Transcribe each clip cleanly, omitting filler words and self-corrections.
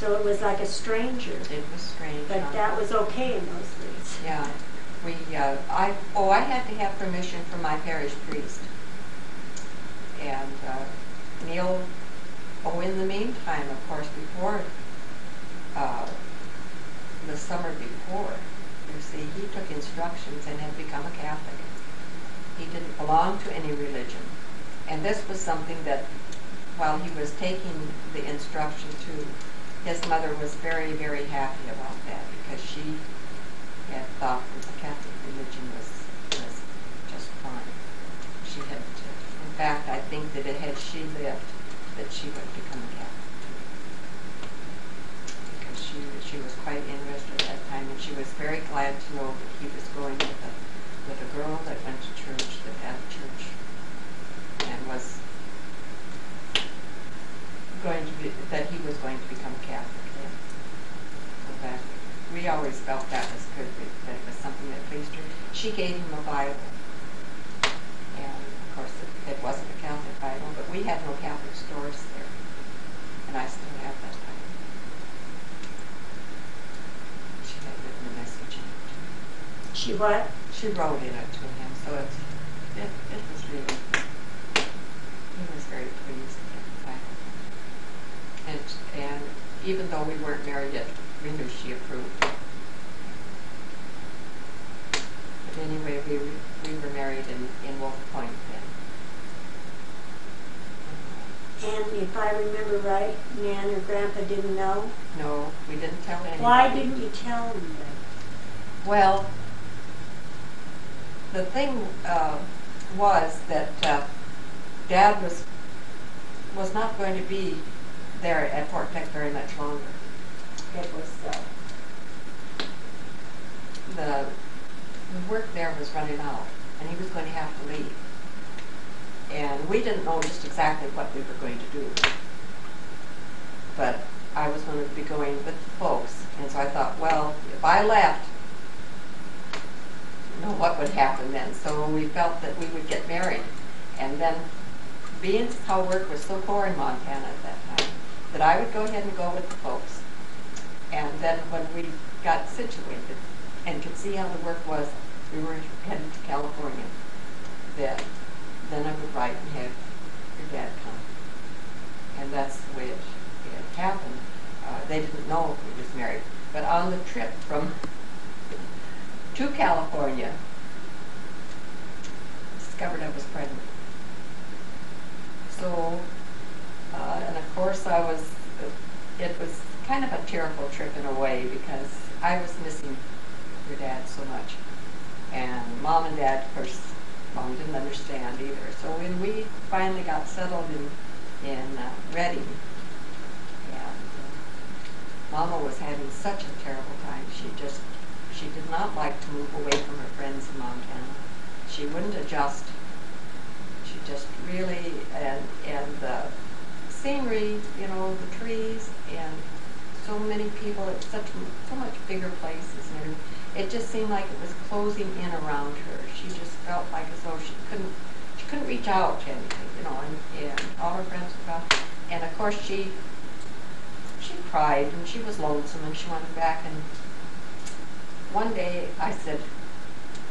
So it was like a stranger. It was strange. But that was okay in those days. Yeah. I had to have permission from my parish priest. And Neil, in the meantime, of course, before the summer before, you see, he took instructions and had become a Catholic. He didn't belong to any religion. And this was something that, while he was taking the instruction to, his mother was very, very happy about that, because she had thought that the Catholic religion was just fine. She had, in fact, I think that had she lived, that she would have become a Catholic too. Because she was quite interested at that time, and she was very glad to know that he was going with a girl that went to church, that had a church, and was going to be, that he was going to become a Catholic. Yeah. So that, we always felt that was good, that it was something that pleased her. She gave him a Bible. And of course it wasn't a Catholic Bible, but we had no Catholic stores there. And I still have that Bible. She had written a message in it to me. She what? She wrote in it to him, so it was really, he was very pleased with the Bible. And even though we weren't married yet, we knew she approved. But anyway, we were married in Wolf Point then. And if I remember right, Nan or Grandpa didn't know? No, we didn't tell anybody. Why didn't you tell them then? Well, the thing was that Dad was not going to be there at Fort Peck very much longer. It was The work there was running out, and he was going to have to leave. And we didn't know just exactly what we were going to do. But I was going to be going with the folks, and so I thought, well, if I left, you know, what would happen then? So we felt that we would get married. And then, being how work was so poor in Montana at that time, that I would go ahead and go with the folks. And then when we got situated and could see how the work was, we were headed to California. Then I would write and have your dad come. And that's the way it happened. They didn't know he was married. But on the trip to California, discovered I was pregnant. So, and of course it was kind of a tearful trip in a way, because I was missing your dad so much. And Mom and Dad, of course, Mom didn't understand either. So when we finally got settled in Redding, and Mama was having such a terrible time. She did not like to move away from her friends in Montana. She wouldn't adjust. She just really, and the scenery, you know, the trees, and so many people, it's so much bigger places and everything. It just seemed like it was closing in around her. She just felt like as though she couldn't reach out to anything, you know, and all her friends were gone. And of course she cried, and she was lonesome, and she wanted back. And one day I said,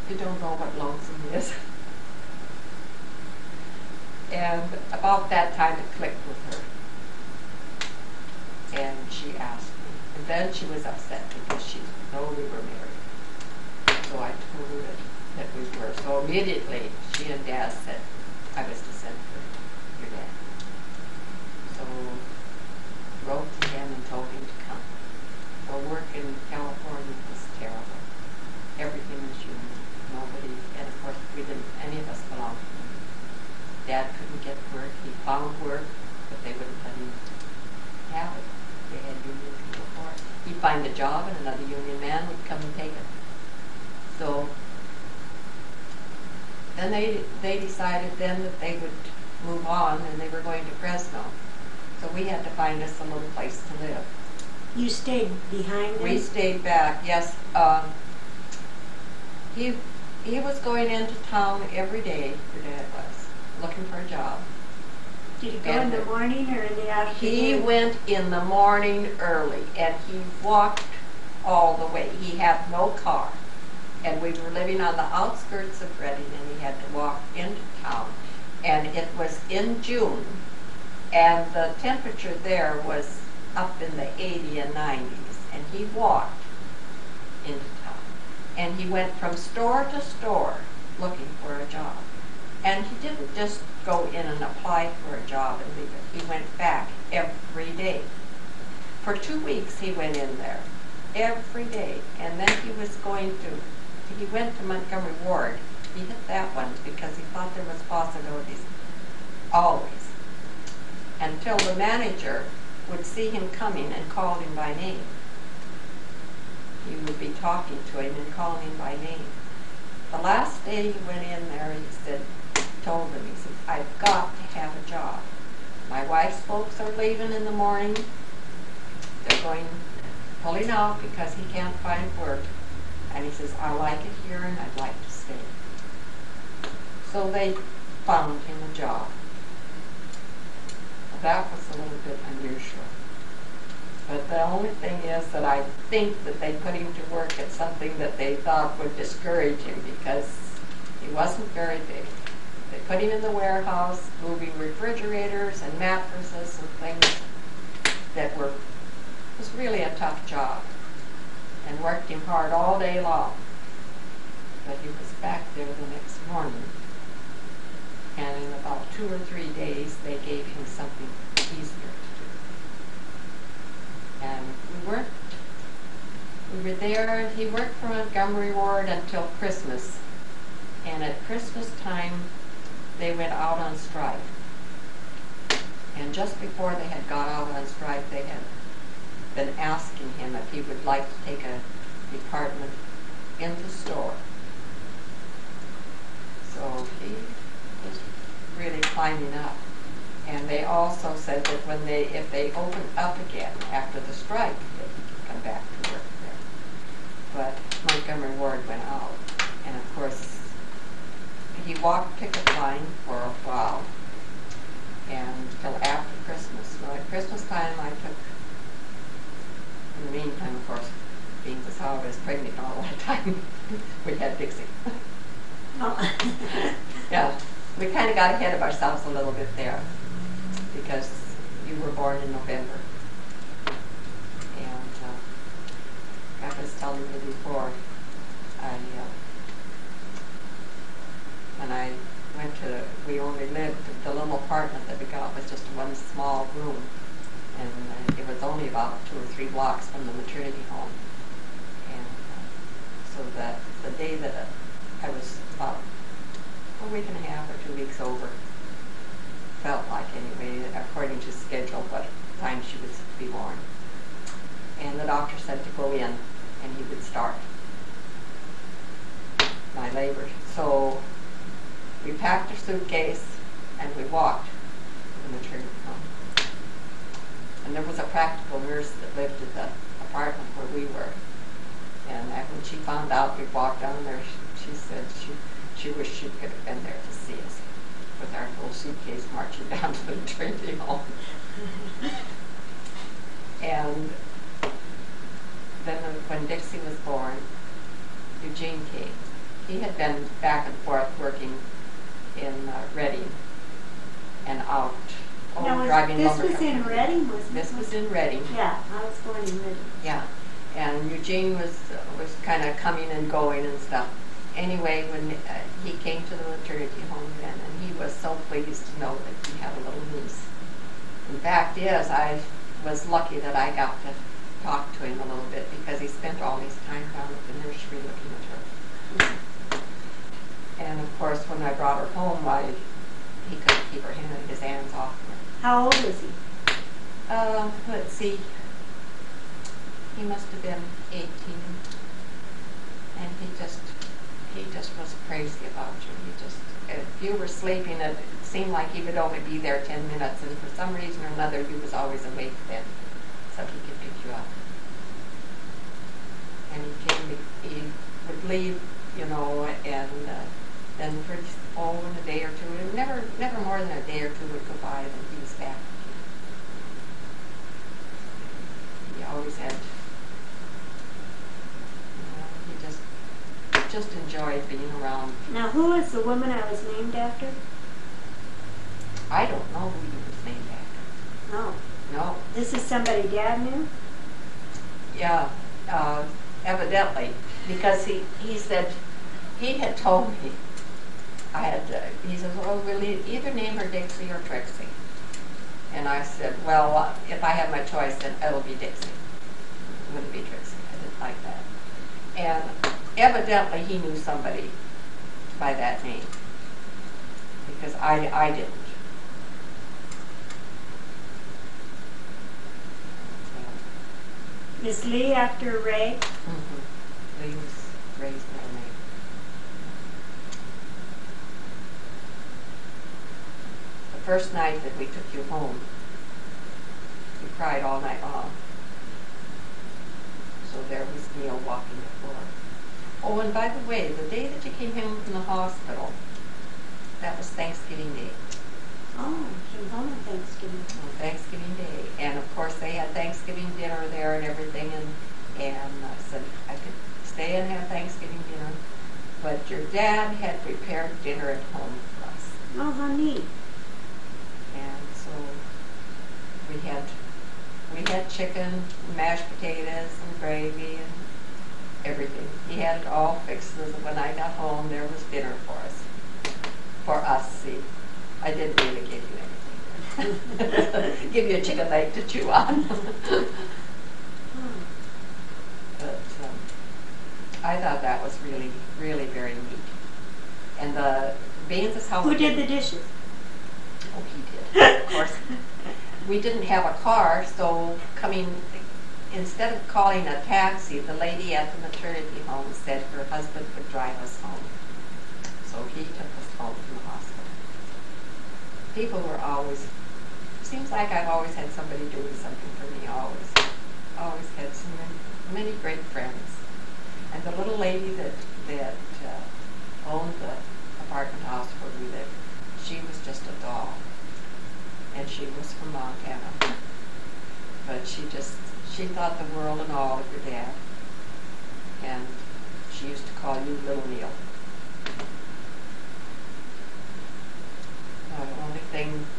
"You don't know what lonesome is." And about that time it clicked with her. And she asked me. And then she was upset because she didn't know we were married. So I told her that we were. So immediately she and Dad said I was to send for your dad. So wrote to him and told him to come. So work in California was terrible. Everything was union. Nobody, and of course any of us belonged to him. Dad couldn't get work. He found work, but they wouldn't let him have it. They had union people for it. He'd find a job, and another union man would come and take it. So then they decided then that they would move on, and they were going to Fresno. So we had to find us a little place to live. You stayed behind them? We stayed back, yes. He was going into town every day, your dad was, looking for a job. Did he go in And the morning or in the afternoon? he went in the morning early, and he walked all the way. He had no car, and we were living on the outskirts of Reading, and he had to walk into town. And it was in June, and the temperature there was up in the 80 and 90s, and he walked into town. And he went from store to store looking for a job. And he didn't just go in and apply for a job and leave it. He went back every day. For 2 weeks he went in there, every day. And then he went to Montgomery Ward. He hit that one because he thought there was possibilities always. Until the manager would see him coming and call him by name. He would be talking to him and calling him by name. The last day he went in there, he told him, he said, I've got to have a job. My wife's folks are leaving in the morning. They're pulling out because he can't find work. And he says, I like it here and I'd like to stay. So they found him a job. That was a little bit unusual. But the only thing is that I think that they put him to work at something that they thought would discourage him because he wasn't very big. They put him in the warehouse, moving refrigerators and mattresses and things that was really a tough job, and worked him hard all day long. But he was back there the next morning, and in about 2 or 3 days they gave him something easier to do. And we were there, and he worked for Montgomery Ward until Christmas. And at Christmas time, they went out on strike. And just before they had got out on strike, they had been asking him if he would like to take a department in the store. So he was really climbing up. And they also said that if they opened up again after the strike, they could come back to work there. But Montgomery Ward went out. And of course, he walked picket line for a while, and till after Christmas. Well, at Christmas time, in the meantime, of course, being as how I was pregnant all that time, we had Dixie. Oh. Yeah, we kind of got ahead of ourselves a little bit there, because you were born in November. And like I was telling you before, when I went we only lived, the little apartment that we got was just one small room. And it was only about 2 or 3 blocks from the maternity home. And so that the day that I was about a week and a half or 2 weeks over, felt like anyway, according to schedule, what time she was to be born. And the doctor said to go in and he would start my labor. So we packed a suitcase and we walked to the maternity home. And there was a practical nurse that lived at the apartment where we were. And when she found out we walked down there, she said she wished she could have been there to see us with our little suitcase marching down to the maternity home. And then when Dixie was born, Eugene came. He had been back and forth working in Reading and out. Driving this lumber was in company. Reading, wasn't it? This was in Reading. Yeah, I was born in Reading. Yeah, and Eugene was kind of coming and going and stuff. Anyway, when he came to the maternity home then, and he was so pleased to know that he had a little niece. The fact is, I was lucky that I got to talk to him a little bit because he spent all his time down at the nursery looking at her. And of course, when I brought her home, he couldn't keep his hands off her. How old was he? Let's see. He must have been 18, and he just was crazy about you. If you were sleeping, it seemed like he would only be there 10 minutes, and for some reason or another, he was always awake then, so he could pick you up. And he would leave, and then for in a day or two. And never more than a day or two would go by and he was back. He always had, he just enjoyed being around. Now, who is the woman I was named after? I don't know who he was named after. No. No. This is somebody Dad knew? Yeah, evidently, because he said, he had told me, he said, well, we'll either name her Dixie or Trixie. And I said, well, if I have my choice, then it'll be Dixie. It wouldn't be Trixie. I didn't like that. And evidently he knew somebody by that name, because I didn't. Is Lee after Ray? Mm-hmm. Lee was Ray's middle name. The first night that we took you home, you cried all night long. So there was Neil walking the floor. Oh, and by the way, the day that you came home from the hospital, that was Thanksgiving Day. Oh, came home on Thanksgiving. On Thanksgiving Day. And of course they had Thanksgiving dinner there and everything, and I said I could stay and have Thanksgiving dinner. But your dad had prepared dinner at home for us. Oh, how neat. And so we had chicken, mashed potatoes, and gravy, and everything. He had it all fixed so that when I got home there was dinner for us. For us, see. I didn't really give you anything. Give you a chicken leg to chew on. But I thought that was really, really very neat. And the beans is how Who did the dishes? Oh, he did. Of course. We didn't have a car, so instead of calling a taxi, the lady at the maternity home said her husband would drive us home. So he took us home from the hospital. People were always, seems like I've always had somebody doing something for me, always. Always had many great friends. And the little lady that owned the apartment house where we lived, she was just a doll. And she was from Montana. But she thought the world and all of your dad. And she used to call you Little Neil. The only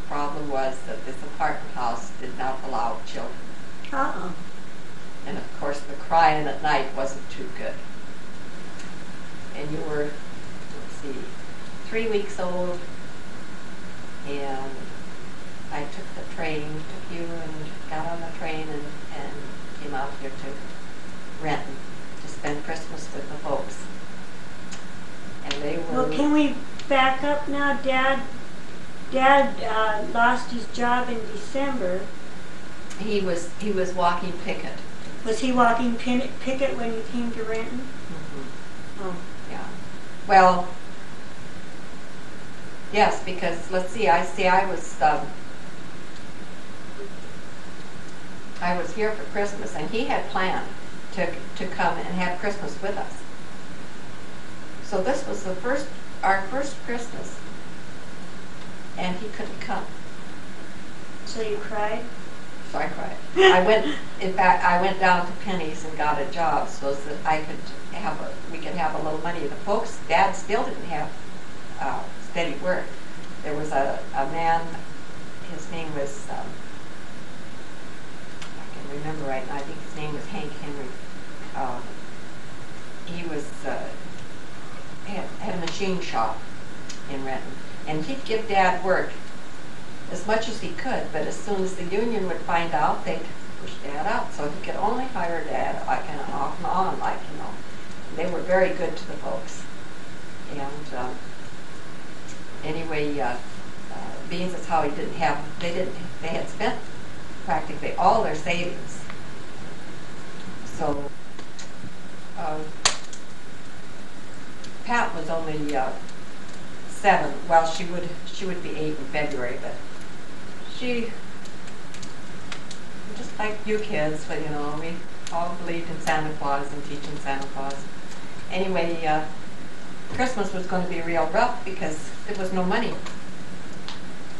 problem was that this apartment house did not allow children. Uh-oh. And of course the crying at night wasn't too good. And you were, 3 weeks old, and I took the train, took you and got on the train and came out here to Renton to spend Christmas with the folks. And they were... Well, can we back up now? Dad lost his job in December. He was walking picket. Was he walking picket when you came to Renton? Mm-hmm. Oh. Yeah. Well, yes, because let's see. I was here for Christmas, and he had planned to come and have Christmas with us. So this was our first Christmas, and he couldn't come. So you cried? So I cried. In fact, I went down to Penny's and got a job so that we could have a little money. The folks, Dad still didn't have steady work. There was a man, his name was, I can remember right now, I think his name was Hank Henry. He was, had a machine shop in Renton. And he'd give Dad work as much as he could, but as soon as the union would find out, they'd push Dad out. So he could only hire Dad kind of off and on, They were very good to the folks. And anyway, being as how they had spent practically all their savings. So Pat was only 7. Well, she would be 8 in February, but she, just like you kids, but we all believed in Santa Claus and teaching Santa Claus. Anyway, Christmas was going to be real rough because there was no money.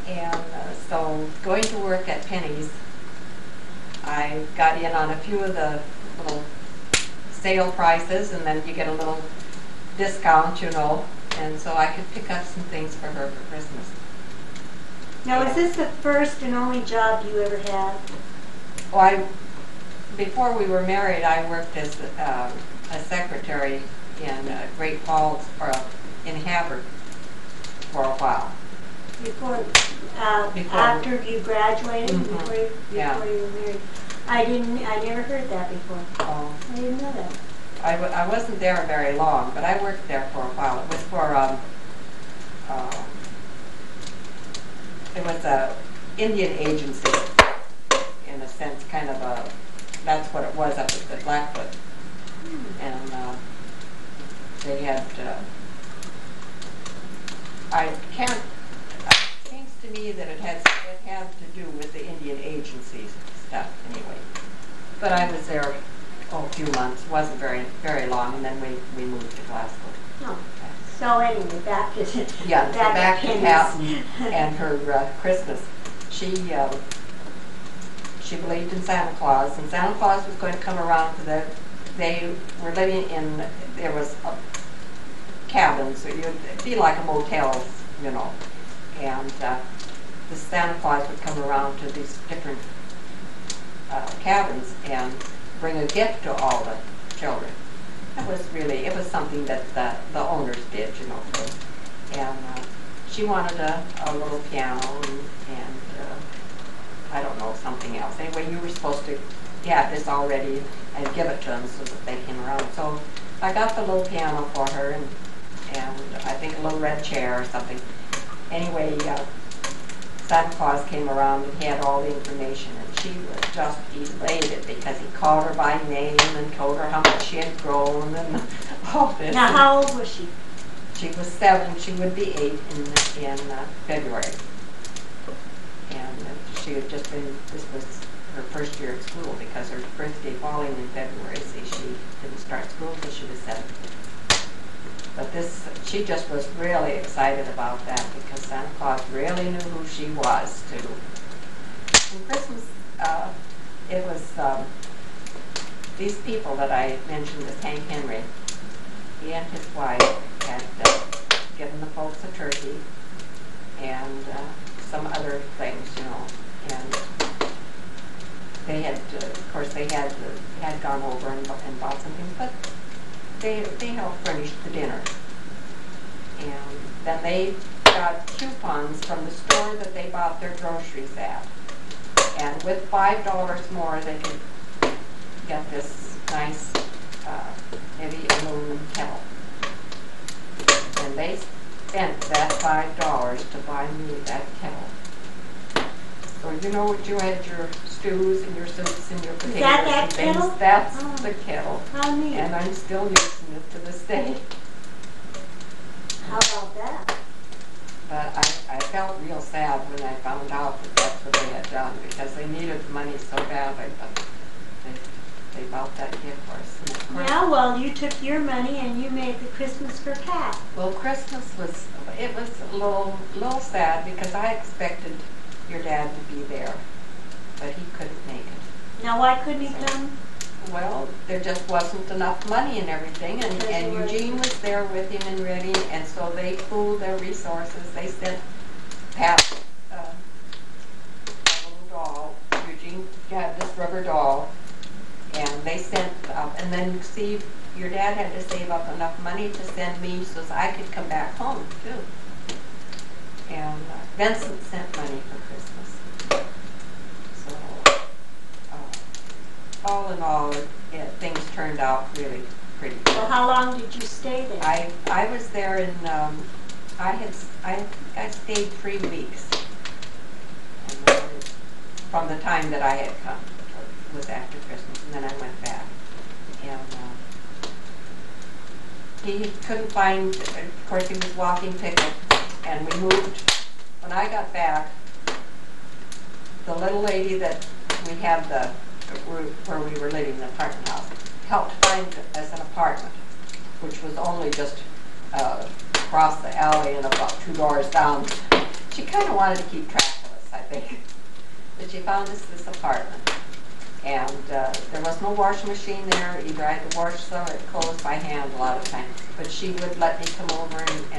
And so going to work at Penny's, I got in on a few of the little sale prices, and then you get a little discount, you know, and so I could pick up some things for her for Christmas. Now, is this the first and only job you ever had? Well, before we were married, I worked as a secretary in Great Falls, or in Havre, for a while. Before after you graduated, Mm-hmm. before you were married. I never heard that before. Oh. I didn't know that. I wasn't there very long, but I worked there for a while. It was for it was a Indian agency, in a sense, kind of a, that's what it was up at the Blackfoot. And they had, it seems to me that it had to do with the Indian agencies stuff anyway. But I was there, a few months, wasn't very long, and then we moved to Glasgow. Oh. So anyway, back to back to Pat Penny's. and her Christmas. She believed in Santa Claus, and Santa Claus was going to come around to they were living in, there was cabins, so it'd be like a motels, you know, and the Santa Claus would come around to these different cabins and bring a gift to all the children. It was something that the owners did, you know. And she wanted a little piano and I don't know, something else. Anyway, you were supposed to have this already and give it to them so that they came around. So I got the little piano for her and I think a little red chair or something. Anyway, Santa Claus came around and he had all the information, and she was just elated because he called her by name and told her how much she had grown and all this. Now, how old was she? She was 7. She would be 8 in February. And she had just been, this was her first year at school because her birthday falling in February, so she didn't start school until she was 7. But she just was really excited about that because Santa Claus really knew who she was, too. And Christmas, it was these people that I mentioned, this Hank Henry, he and his wife had given the folks a turkey and some other things, you know. And they had, of course, they had gone over and bought some things, but they helped furnish the dinner. And then they got coupons from the store that they bought their groceries at. And with $5 more, they could get this nice heavy aluminum kettle. And they spent that $5 to buy me that kettle. So you know what, you had your stews and your soups and your potatoes and things. Kettle? That's the kettle. How neat. And I'm still using it to this day. How about that? But I felt real sad when I found out that that's what they had done because they needed the money so badly, but they bought that gift for us. And of course, Yeah, well, you took your money and you made the Christmas for Pat. well, Christmas was a little sad because I expected your dad to be there, but he couldn't make it. Now, why couldn't he come? Well, there just wasn't enough money and everything, and Eugene was there with him and ready, and so they pooled their resources. They sent Pat a little doll. Eugene had this rubber doll, and they sent up, and then you see, your dad had to save up enough money to send me so I could come back home, too. And Vincent sent money for Christmas. So, all in all, things turned out really pretty good. Well, how long did you stay there? I was there in, I stayed 3 weeks. And then from the time that I had come, it was after Christmas, and then I went back. And he couldn't find, of course he was walking picket, and we moved. When I got back, the little lady that we had where we were living, the apartment house, helped find us an apartment, which was only just across the alley and about 2 doors down. She kind of wanted to keep track of us, I think. But she found us this apartment. And there was no washing machine there. Either I had to wash some or clothes by hand a lot of times. But she would let me come over and